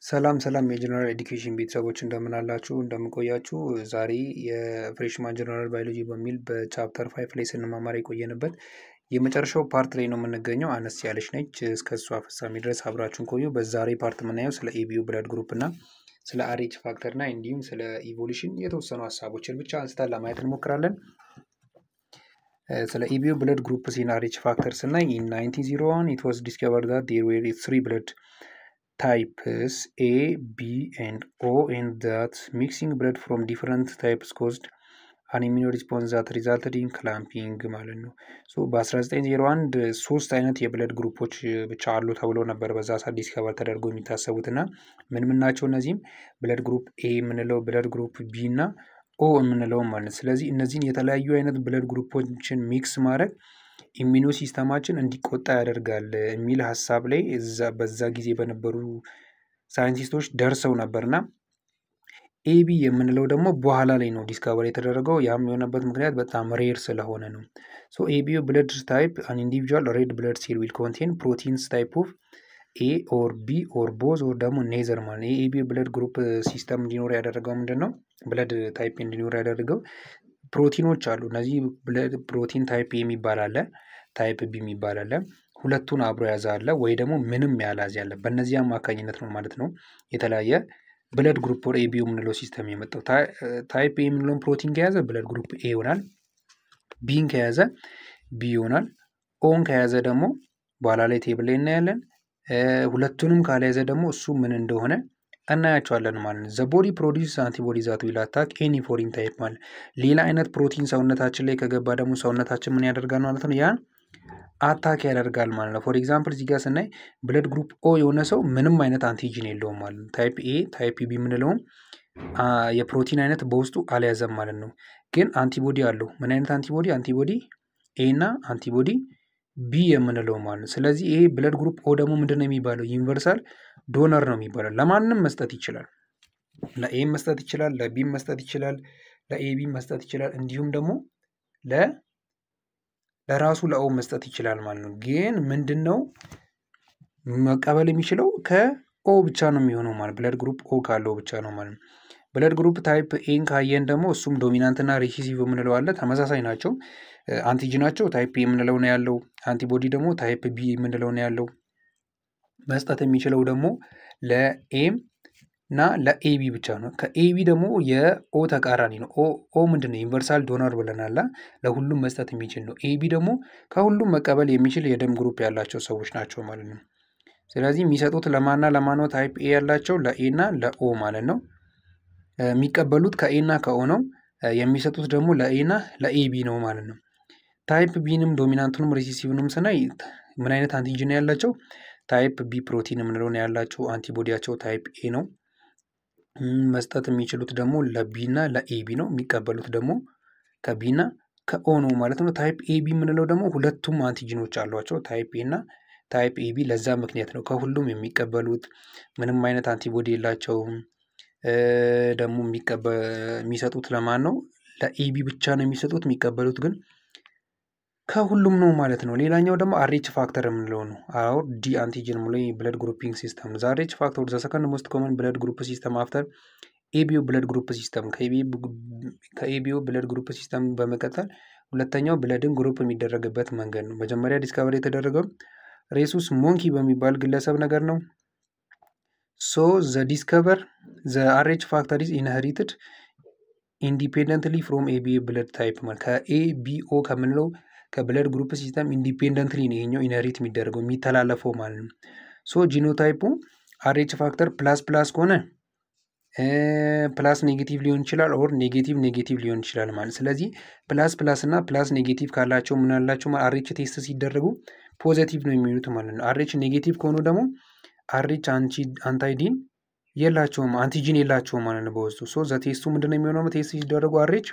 ሰላም ሰላም የጀነራል ኤዱኬሽን ቤተሰቦች እንደምን አላችሁ እንደምን ቆያችሁ። ዛሬ የፍሬሽማን ጀነራል ባዮሎጂ በሚል በቻፕተር 5 ላይ ስንማማር የቆየንበት የመጨረሻው ፓርት ላይ ነው የምንገኘው። አነስ ያለች ነች። እስከ እሷ ፍጻሜ ድረስ አብራችሁን ቆዩ። በዛሬ ፓርት የምናየው ስለ ኤቢዩ ብለድ ግሩፕ እና ስለ አርኤች ፋክተር እና እንዲሁም ስለ ኢቮሉሽን የተወሰኑ ሀሳቦችን ብቻ አንስተን ለማየት እንሞክራለን። ስለ ኤቢዩ ብለድ ግሩፕ ሲን አርኤች ፋክተር ስናይ in 1901 it was discovered that there were three blood types A, B and O and that mixing blood from different types caused an immune response that resulted in clamping ማለት ነው። ሶ በ1901 ሶስት አይነት የብለድ ግሩፖች ብቻ አሉ ተብሎ ነበር በዛ ሰዓት ዲስከቨር ተደርጎ የሚታሰቡትና ምን ናቸው? እነዚህም ብለድ ግሩፕ ኤ የምንለው ብለድ ግሩፕ ቢ እና ኦ የምንለው ማለት። ስለዚህ እነዚህን የተለያዩ አይነት ብለድ ግሩፖችን ሚክስ ማድረግ ኢሚኖ ሲስተማችን እንዲቆጣ ያደርጋል የሚል ሀሳብ ላይ በዛ ጊዜ በነበሩ ሳይንቲስቶች ደርሰው ነበርና ኤቢ የምንለው ደግሞ በኋላ ላይ ነው ዲስከቨር የተደረገው። ያም የሆነበት ምክንያት በጣም ሬር ስለሆነ ነው። ሶ ኤቢዩ ብለድ ታይፕ አን ኢንዲቪጁዋል ሬድ ብለድ ሴል ዊል ኮንቴን ፕሮቲንስ ታይፕ ኦፍ ኤ ኦር ቢ ኦር ቦዝ ኦር ደግሞ ኔዘር ማለት። የኤቢዩ ብለድ ግሩፕ ሲስተም እንዲኖር ያደረገው ምንድን ነው? ብለድ ታይፕ እንዲኖር ያደረገው ፕሮቲኖች አሉ። እነዚህ ብለድ ፕሮቲን ታይፕ ኤ የሚባል አለ፣ ታይፕ ቢ የሚባል አለ። ሁለቱን አብሮ ያዘ አለ ወይ ደግሞ ምንም ያላዝ ያለ። በእነዚህ አማካኝነት ነው ማለት ነው የተለያየ ብለድ ግሩፕ ወር ኤቢዩ የምንለው ሲስተም የመጣው። ታይፕ ኤ የምንለውን ፕሮቲን ከያዘ ብለድ ግሩፕ ኤ ይሆናል። ቢን ከያዘ ቢ ይሆናል። ኦን ከያዘ ደግሞ በኋላ ላይ ቴብል ላይ እናያለን። ሁለቱንም ካልያዘ ደግሞ እሱ ምን እንደሆነ እናያቸዋለን ማለት ነው። ዘ ቦዲ ፕሮዲውስ አንቲቦዲ ዛት ዊል አታክ ኤኒ ፎሪን ታይፕ ማለት። ሌላ አይነት ፕሮቲን ሰውነታችን ላይ ከገባ ደግሞ ሰውነታችን ምን ያደርጋል ማለት ነው? ያን አታክ ያደርጋል ማለት ነው። ፎር ኤግዛምፕል እዚህ ጋር ስናይ ብለድ ግሩፕ ኦ የሆነ ሰው ምንም አይነት አንቲጂን የለውም ማለት ነው። ታይፕ ኤ ታይፕ ቢ የምንለውም የፕሮቲን አይነት በውስጡ አልያዘም ማለት ነው። ግን አንቲቦዲ አለው። ምን አይነት አንቲቦዲ? አንቲቦዲ ኤ እና አንቲቦዲ ቢ የምንለው ማለት ነው። ስለዚህ ይሄ ብለድ ግሩፕ ኦ ደግሞ ምንድን ነው የሚባለው? ዩኒቨርሳል ዶነር ነው የሚባለው። ለማንም መስጠት ይችላል። ለኤም መስጠት ይችላል፣ ለቢም መስጠት ይችላል፣ ለኤቢም መስጠት ይችላል፣ እንዲሁም ደግሞ ለራሱ ለኦ መስጠት ይችላል ማለት ነው። ግን ምንድን ነው መቀበል የሚችለው ከኦ ብቻ ነው የሚሆነው ማለት። ብለድ ግሩፕ ኦ ካለው ብቻ ነው ማለት ነው። ብለድ ግሩፕ ታይፕ ኤን ካየን ደግሞ እሱም ዶሚናንት እና ሪሲሲቭ የምንለው አለ። ተመሳሳይ ናቸው። አንቲጂናቸው ታይፕ ኤ የምንለው ነው ያለው። አንቲቦዲ ደግሞ ታይፕ ቢ የምንለው ነው ያለው። መስጠት የሚችለው ደግሞ ለኤም እና ለኤቢ ብቻ ነው። ከኤቢ ደግሞ የኦ ተቃራኒ ነው። ኦ ምንድን ነው? ዩኒቨርሳል ዶነር ብለናል። ለሁሉም መስጠት የሚችል ነው። ኤቢ ደግሞ ከሁሉም መቀበል የሚችል የደም ግሩፕ ያላቸው ሰዎች ናቸው ማለት ነው። ስለዚህ የሚሰጡት ለማና ለማነው? ታይፕ ኤ ያላቸው ለኤ እና ለኦ ማለት ነው። የሚቀበሉት ከኤ እና ከኦ ነው። የሚሰጡት ደግሞ ለኤ እና ለኤቢ ነው ማለት ነው። ታይፕ ቢንም ዶሚናንቱንም ሪሲሲቭንም ስናይ ምን አይነት አንቲጂን ያላቸው? ታይፕ ቢ ፕሮቲን የምንለው ነው ያላቸው። አንቲቦዲያቸው ታይፕ ኤ ነው። መስጠት የሚችሉት ደግሞ ለቢ እና ለኤቢ ነው። የሚቀበሉት ደግሞ ከቢ እና ከኦ ነው ማለት ነው። ታይፕ ኤቢ የምንለው ደግሞ ሁለቱም አንቲጂኖች አሏቸው፣ ታይፕ ኤ እና ታይፕ ኤቢ። ለዛ ምክንያት ነው ከሁሉም የሚቀበሉት። ምንም አይነት አንቲቦዲ የላቸውም። ደግሞ የሚሰጡት ለማን ነው? ለኤቢ ብቻ ነው የሚሰጡት። የሚቀበሉት ግን ከሁሉም ነው ማለት ነው። ሌላኛው ደግሞ አርኤች ፋክተር የምንለው ነው። አዎ ዲ አንቲጂን ሙሉ ብለድ ግሩፒንግ ሲስተም ነው። አርኤች ፋክተር ዘ ሰከንድ ሞስት ኮመን ብለድ ግሩፕ ሲስተም አፍተር ኤቢዩ ብለድ ግሩፕ ሲስተም። ከኤቢዩ ብለድ ግሩፕ ሲስተም በመቀጠል ሁለተኛው ብለድን ግሩፕ የሚደረግበት መንገድ ነው። መጀመሪያ ዲስከቨሪ የተደረገው ሬሱስ ሞንኪ በሚባል ግለሰብ ነገር ነው። ሶ ዘ ዲስከቨር ዘ አርኤች ፋክተር ኢዝ ኢንሄሪትድ ኢንዲፔንደንትሊ ፍሮም ኤቢዩ ብለድ ታይፕ ማለት ከኤቢኦ ከምንለው ከብለድ ግሩፕ ሲስተም ኢንዲፔንደንትሊ ነው ይሄኛው ኢንሄሪት የሚደረገው የሚተላለፈው ማለት ነው። ሶ ጂኖታይፑ አርኤች ፋክተር ፕላስ ፕላስ ከሆነ ፕላስ ኔጌቲቭ ሊሆን ይችላል፣ ኦር ኔጌቲቭ ኔጌቲቭ ሊሆን ይችላል ማለት። ስለዚህ ፕላስ ፕላስ እና ፕላስ ኔጌቲቭ ካላቸው ምን አላቸው? አርኤች ቴስት ሲደረጉ ፖዘቲቭ ነው የሚሆኑት ማለት ነው። አርኤች ኔጌቲቭ ከሆኑ ደግሞ አርኤች አንታይዲን የላቸውም፣ አንቲጂን የላቸውም ማለት ነው በውስጡ። ሶ ዘ ቴስቱ ምንድነው የሚሆነው? ቴስት ሲደረጉ አርኤች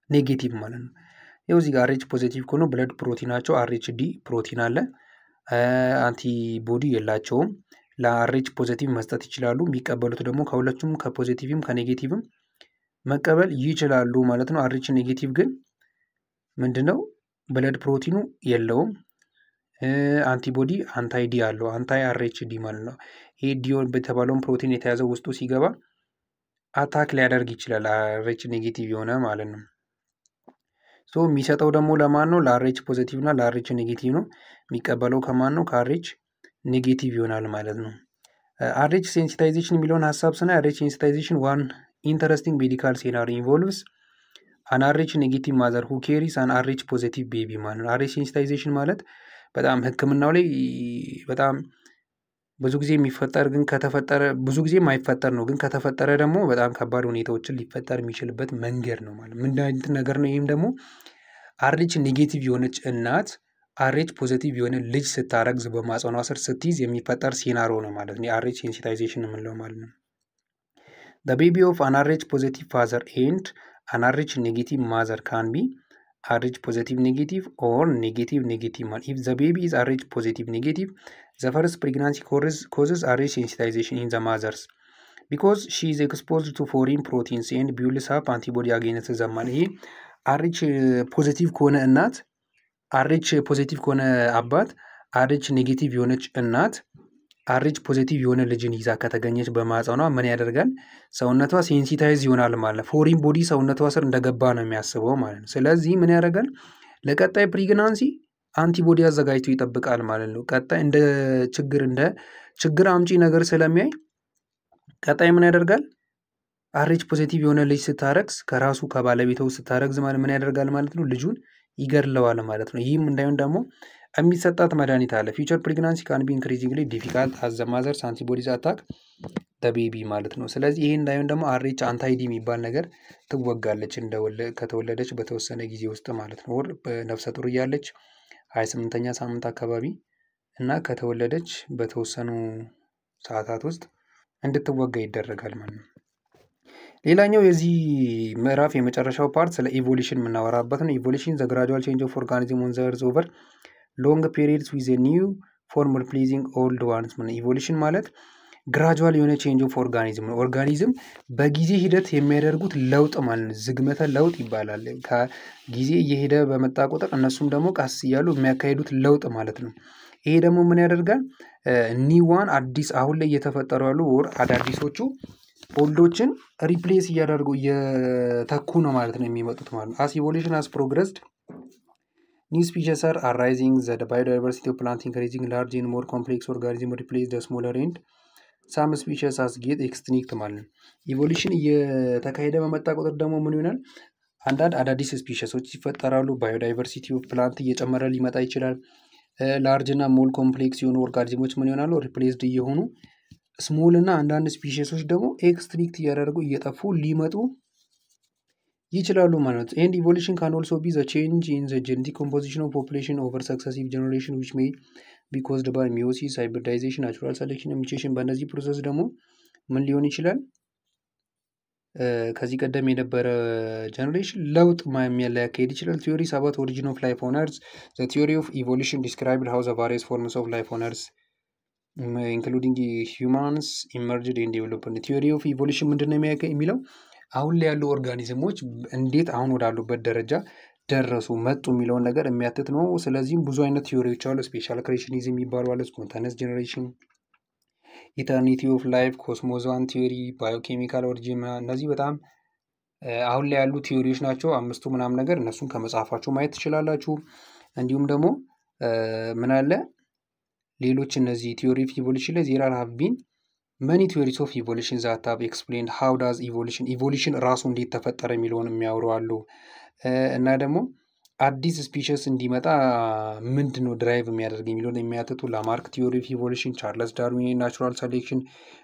ኔጌቲቭ ማለት ነው። ይኸው እዚህ ጋር አርኤች ፖዚቲቭ ከሆኑ ብለድ ፕሮቲናቸው አርኤች ዲ ፕሮቲን አለ። አንቲቦዲ የላቸውም። ለአርኤች ፖዚቲቭ መስጠት ይችላሉ። የሚቀበሉት ደግሞ ከሁለቱም ከፖዚቲቭም ከኔጌቲቭም መቀበል ይችላሉ ማለት ነው። አርኤች ኔጌቲቭ ግን ምንድነው? ብለድ ፕሮቲኑ የለውም። አንቲቦዲ አንታይ ዲ አለው አንታይ አርኤች ዲ ማለት ነው። ይሄ ዲዮን በተባለውን ፕሮቲን የተያዘው ውስጡ ሲገባ አታክ ሊያደርግ ይችላል አርኤች ኔጌቲቭ የሆነ ማለት ነው። ሶ የሚሰጠው ደግሞ ለማን ነው? ለአርኤች ፖዚቲቭ እና ለአርኤች ኔጌቲቭ ነው። የሚቀበለው ከማን ነው? ከአርኤች ኔጌቲቭ ይሆናል ማለት ነው። አርኤች ሴንሲታይዜሽን የሚለውን ሀሳብ ስናይ አርኤች ሴንሲታይዜሽን ዋን ኢንተረስቲንግ ሜዲካል ሴናሪ ኢንቮልቭስ አን አርኤች ኔጌቲቭ ማዘር ሁ ኬሪስ አን አርኤች ፖዚቲቭ ቤቢ ማለት ነው። አርኤች ሴንሲታይዜሽን ማለት በጣም ሕክምናው ላይ በጣም ብዙ ጊዜ የሚፈጠር ግን ከተፈጠረ ብዙ ጊዜ የማይፈጠር ነው፣ ግን ከተፈጠረ ደግሞ በጣም ከባድ ሁኔታዎችን ሊፈጠር የሚችልበት መንገድ ነው ማለት ምን አይነት ነገር ነው? ይህም ደግሞ አርኤች ኔጌቲቭ የሆነች እናት አርኤች ፖዚቲቭ የሆነ ልጅ ስታረግዝ በማጸኗ ስር ስትይዝ የሚፈጠር ሲናሪዮ ነው ማለት ነው የአርኤች ሴንሲታይዜሽን የምንለው ማለት ነው። the baby of an RH positive father and an RH negative mother can be RH positive negative or negative negative. If the baby is RH positive negative, the first pregnancy causes RH sensitization in the mothers because she is exposed to foreign proteins and builds up antibody against them. ይሄ RH ፖዚቲቭ ከሆነ እናት RH ፖዚቲቭ ከሆነ አባት RH ኔጌቲቭ የሆነች እናት RH ፖዚቲቭ የሆነ ልጅን ይዛ ከተገኘች በማህፀኗ ምን ያደርጋል? ሰውነቷ ሴንሲታይዝ ይሆናል ማለት ፎሪን ቦዲ ሰውነቷ ስር እንደገባ ነው የሚያስበው ማለት ነው። ስለዚህ ምን ያደርጋል? ለቀጣይ ፕሬግናንሲ አንቲቦዲ አዘጋጅቶ ይጠብቃል ማለት ነው። ቀጣይ እንደ ችግር አምጪ ነገር ስለሚያይ ቀጣይ ምን ያደርጋል? RH ፖዚቲቭ የሆነ ልጅ ስታረግዝ ከራሱ ከባለቤቱ ስታረግዝ ማለት ምን ያደርጋል ማለት ነው? ልጁን ይገድለዋል ማለት ነው። ይህም እንዳይሆን ደግሞ የሚሰጣት መድኃኒት አለ። ፊውቸር ፕሬግናንሲ ካን ቢ ኢንክሪዚንግሊ ዲፊካልት አዝ ዘ ማዘርስ አንቲቦዲዝ አታክ ዘ ቤቢ ማለት ነው። ስለዚህ ይሄ እንዳይሆን ደግሞ አርኤች አንታይዲ የሚባል ነገር ትወጋለች ከተወለደች በተወሰነ ጊዜ ውስጥ ማለት ነው። በነፍሰ ጡር እያለች 28ኛ ሳምንት አካባቢ እና ከተወለደች በተወሰኑ ሰዓታት ውስጥ እንድትወጋ ይደረጋል ማለት ነው። ሌላኛው የዚህ ምዕራፍ የመጨረሻው ፓርት ስለ ኢቮሉሽን የምናወራበት ነው። ኢቮሉሽን ዘ ግራጁዋል ቼንጅ ኦፍ ኦርጋኒዝም ኦን ዘ ኤርዝ ኦቨር ሎንግ ፔሪድስ ዊዝ ኒው ፎርም ሪፕሌሲንግ ኦልድ ዋንስ። ኢቮሉሽን ማለት ግራጁዋል የሆነ ቼንጅ ኦፍ ኦርጋኒዝም ነው። ኦርጋኒዝም በጊዜ ሂደት የሚያደርጉት ለውጥ ማለት ነው። ዝግመተ ለውጥ ይባላል። ከጊዜ እየሄደ በመጣ ቁጥር እነሱም ደግሞ ቀስ እያሉ የሚያካሄዱት ለውጥ ማለት ነው። ይሄ ደግሞ ምን ያደርጋል? ኒዋን አዲስ አሁን ላይ እየተፈጠሩ ያሉ ወር አዳዲሶቹ ኦልዶችን ሪፕሌስ እያደርጉ እየተኩ ነው ማለት ነው የሚመጡት ማለት ነው። አስ ኢቮሉሽን አስ ፕሮግረስድ ኒው ስፒሺስ አር አራይዚንግ ዘ ባዮዳይቨርሲቲ ኦፍ ፕላንት ኢንክሪዚንግ ላርጅ ኤንድ ሞር ኮምፕሌክስ ኦርጋኒዝም ሪፕሌስ ዘ ስሞለር ኤንድ ሳም ስፒሺስ አስ ጌት ኤክስቲንክት ማለት ነው። ኢቮሉሽን እየተካሄደ በመጣ ቁጥር ደግሞ ምን ይሆናል? አንዳንድ አዳዲስ ስፒሺሶች ይፈጠራሉ። ባዮዳይቨርሲቲ ኦፍ ፕላንት እየጨመረ ሊመጣ ይችላል። ላርጅ እና ሞል ኮምፕሌክስ የሆኑ ኦርጋኒዝሞች ምን ይሆናሉ? ሪፕሌስድ እየሆኑ ስሞል እና አንዳንድ ስፒሺሶች ደግሞ ኤክስትሪክት እያደረጉ እየጠፉ ሊመጡ ይችላሉ ማለት ነው። ኤንድ ኢቮሉሽን ካን ኦልሶ ቢ ዘ ቼንጅ ኢን ዘ ጄኔቲክ ኮምፖዚሽን ኦፍ ፖፑሌሽን ኦቨር ሰክሰሲቭ ጀነሬሽን ዊች ሜይ ቢ ኮዝድ ባይ ሚዮሲስ፣ ሃይብሪዳይዜሽን፣ ናቹራል ሰሌክሽን፣ ሚውቴሽን። በእነዚህ ፕሮሰስ ደግሞ ምን ሊሆን ይችላል? ከዚህ ቀደም የነበረ ጀነሬሽን ለውጥ ሊያካሄድ ይችላል። ቲዮሪስ አባት ኦሪጂን ኦፍ ላይፍ ኦን ኤርዝ ዘ ቲዮሪ ኦፍ ኢቮሉሽን ዲስክራይብድ ሃው ዘ ቫሪየስ ፎርምስ ኦፍ ላይፍ ኦን ኤርዝ ኢንክሉዲንግ ሂውማንስ ኢመርጅድ ኤንድ ዴቨሎፕድ። ቲዮሪ ኦፍ ኢቮሉሽን ምንድን ነው የሚለው? አሁን ላይ ያሉ ኦርጋኒዝሞች እንዴት አሁን ወዳሉበት ደረጃ ደረሱ መጡ የሚለውን ነገር የሚያትት ነው። ስለዚህም ብዙ አይነት ቲዮሪዎች አሉ። ስፔሻል ክሬሽኒዝም የሚባሉ አለ፣ ስፖንታነስ ጀነሬሽን፣ ኢተርኒቲ ኦፍ ላይፍ፣ ኮስሞዛን ቲዮሪ፣ ባዮኬሚካል ኦሪጂን። እነዚህ በጣም አሁን ላይ ያሉ ቲዮሪዎች ናቸው። አምስቱ ምናምን ነገር እነሱን ከመጽሐፋችሁ ማየት ትችላላችሁ። እንዲሁም ደግሞ ምን አለ ሌሎች እነዚህ ቲዮሪ ኦፍ ኢቮሉሽን ላይ ዜር ሃቭ ቢን መኒ ቲዮሪስ ኦፍ ኢቮሉሽን ዛት ሃቭ ኤክስፕሌንድ ሃው ዳዝ ኢቮሉሽን ራሱ እንዴት ተፈጠረ የሚለውን የሚያወሩ አሉ። እና ደግሞ አዲስ ስፒሽስ እንዲመጣ ምንድን ነው ድራይቭ የሚያደርግ የሚለውን የሚያትቱ ላማርክ ቲዮሪ ኦፍ ኢቮሉሽን፣ ቻርለስ ዳርዊን፣ ናቹራል ሰሌክሽን፣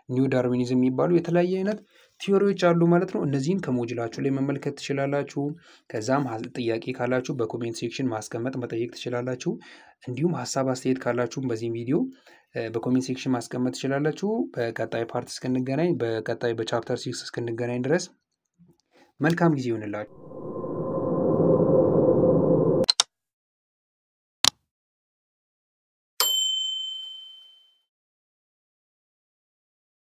ኒው ዳርዊኒዝም የሚባሉ የተለያየ አይነት ቲዮሪዎች አሉ ማለት ነው። እነዚህን ከሞጁላችሁ ላይ መመልከት ትችላላችሁ። ከዛም ጥያቄ ካላችሁ በኮሜንት ሴክሽን ማስቀመጥ መጠየቅ ትችላላችሁ። እንዲሁም ሀሳብ አስተያየት ካላችሁም በዚህ ቪዲዮ በኮሜንት ሴክሽን ማስቀመጥ ትችላላችሁ። በቀጣይ ፓርት እስክንገናኝ በቀጣይ በቻፕተር 6 እስክንገናኝ ድረስ መልካም ጊዜ ይሁንላችሁ።